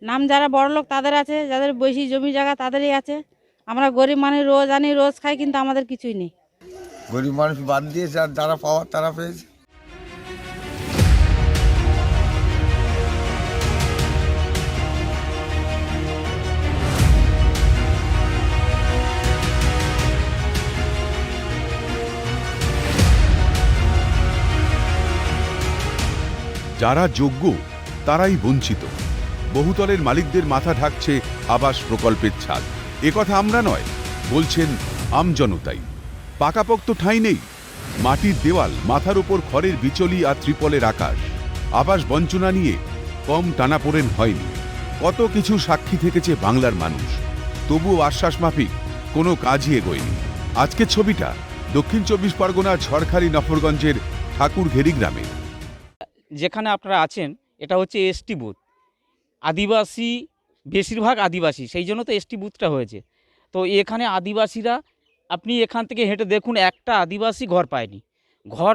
নাম যারা বড়লোক তাদের আছে, যাদের বেশি জমি জায়গা তাদেরই আছে। আমরা গরিব মানুষ রোজ আনি রোজ খাই, কিন্তু আমাদের কিছুই নেই। গরিব মানুষ বাদ দিয়েছে, আর যারা পাওয়ার তারা পেয়েছে। যারা যোগ্য তারাই বঞ্চিত। বহুতলের মালিকদের মাথা ঢাকছে আবাস প্রকল্পের ছাদ। একথা আমরা নয়, বলছেন আমজনতাই। পাকাপোক্ত ঠাঁই নেই, মাটির দেওয়াল, মাথার উপর খড়ের বিচলি আর ত্রিপলের আকাশ। আবাস বঞ্চনা নিয়ে কম টানাপোড়েন হয়নি। কত কিছু সাক্ষী থেকেছে বাংলার মানুষ, তবুও আশ্বাস মাফিক কোনো কাজই এগোয়নি। আজকের ছবিটা দক্ষিণ 24 পরগনার ঝড়খালি নফরগঞ্জের ঠাকুরঘেরি গ্রামে। যেখানে আপনারা আছেন এটা হচ্ছে এসটি বুথ। আদিবাসী, বেশিরভাগ আদিবাসী, সেই জন্য তো এসটি বুথটা হয়েছে। তো এখানে আদিবাসীরা, আপনি এখান থেকে হেঁটে দেখুন, একটা আদিবাসী ঘর পায়নি। ঘর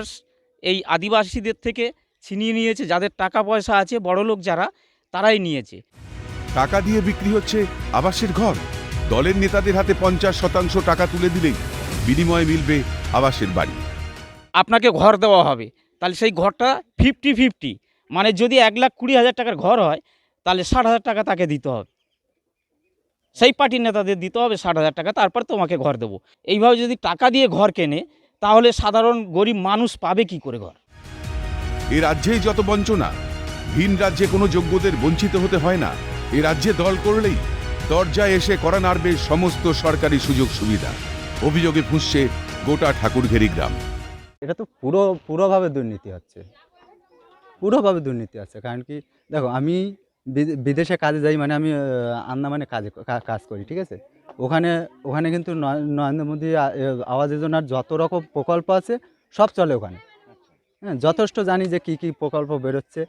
এই আদিবাসীদের থেকে ছিনিয়ে নিয়েছে, যাদের টাকা পয়সা আছে, বড়লোক যারা, তারাই নিয়েছে। টাকা দিয়ে বিক্রি হচ্ছে আবাসের ঘর। দলের নেতাদের হাতে 50% টাকা তুলে দিলেই বিনিময়ে মিলবে আবাসের বাড়ি। আপনাকে ঘর দেওয়া হবে, তাহলে সেই ঘরটা 50-50, মানে যদি 1,20,000 টাকার ঘর হয় তাহলে 60,000 টাকা তাকে দিতে হবে, সেই পার্টির নেতাদের দিতে হবে 60,000 টাকা, তারপর তোমাকে ঘর দেবো। এইভাবে যদি টাকা দিয়ে ঘর কেনে, তাহলে সাধারণ গরিব মানুষ পাবে কি করে ঘর? এ রাজ্যেই যত বঞ্চনা, ভিন রাজ্যে কোনো যোগ্যদের বঞ্চিত হতে হয় না। এ রাজ্যে দল করলেই দরজায় এসে করা নাড়বে সমস্ত সরকারি সুযোগ সুবিধা। অভিযোগে ফুঁসছে গোটা ঠাকুরঘেরি গ্রাম। এটা তো পুরোভাবে দুর্নীতি হচ্ছে, পুরোভাবে দুর্নীতি হচ্ছে। কারণ কি, দেখো, আমি বিদেশে কাজে যাই, মানে আমি আন্দামানে কাজ করি, ঠিক আছে। ওখানে কিন্তু নরেন্দ্র মোদী আবাস যোজনার যত রকম প্রকল্প আছে সব চলে ওখানে। হ্যাঁ, যথেষ্ট জানি যে কী কী প্রকল্প বেরোচ্ছে,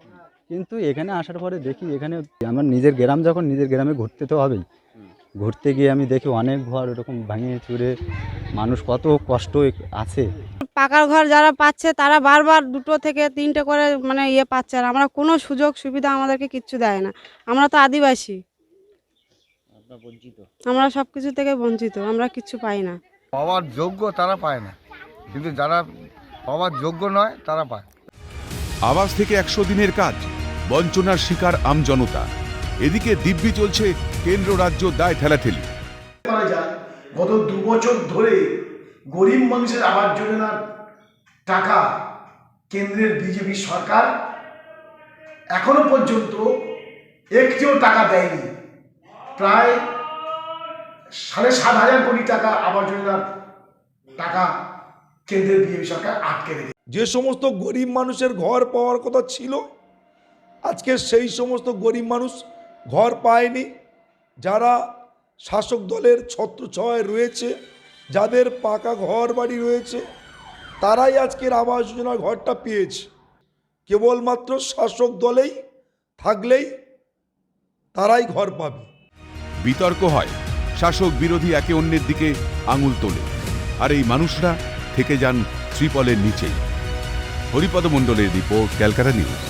কিন্তু এখানে আসার পরে দেখি, এখানে আমার নিজের গ্রাম, যখন নিজের গ্রামে ঘুরতে তো হবেই, ঘুরতে গিয়ে আমি দেখি অনেক ঘর এরকম ভাঙিয়ে চুরে, মানুষ কত কষ্ট আছে। পাকার ঘর যারা পাচ্ছে তারা বারবার 2 থেকে 3টে করে মানে পাচ্ছে, আর আমরা কোনো সুযোগ সুবিধা আমাদেরকে কিচ্ছু দেয় না। আমরা তো আদিবাসী, আমরা সব কিছু থেকে বঞ্চিত, আমরা কিচ্ছু পাই না। পাওয়ার যোগ্য তারা পায় না, কিন্তু যারা পাওয়ার যোগ্য নয় তারা পায়। আবাস থেকে 100 দিনের কাজ, বঞ্চনার শিকার আমজনতা। এদিকে দিব্যি চলছে কেন্দ্র রাজ্য দায় ঠেলাঠেলি। গত 2 বছর ধরে গরিব মানুষের আবাস যোজনার টাকা কেন্দ্রের বিজেপি সরকার এখনো পর্যন্ত একটিও টাকা দেয়নি। প্রায় 7,500 কোটি টাকা আবাস যোজনার টাকা কেন্দ্রের বিজেপি সরকার আটকে রেখেছে। যে সমস্ত গরিব মানুষের ঘর পাওয়ার কথা ছিল, আজকে সেই সমস্ত গরিব মানুষ ঘর পায়নি। যারা শাসক দলের ছত্রছায়ায় রয়েছে, যাদের পাকা ঘর বাড়ি রয়েছে, তারাই আজকের আবাস যোজনার ঘরটা পেয়েছে। কেবলমাত্র শাসক দলেই থাকলেই তারাই ঘর পাবে। বিতর্ক হয়, শাসক বিরোধী একে অন্যের দিকে আঙুল তোলে, আর এই মানুষরা থেকে যান ত্রিপলের নিচেই। হরিপদ মণ্ডলের রিপোর্ট, ক্যালকাটা নিউজ।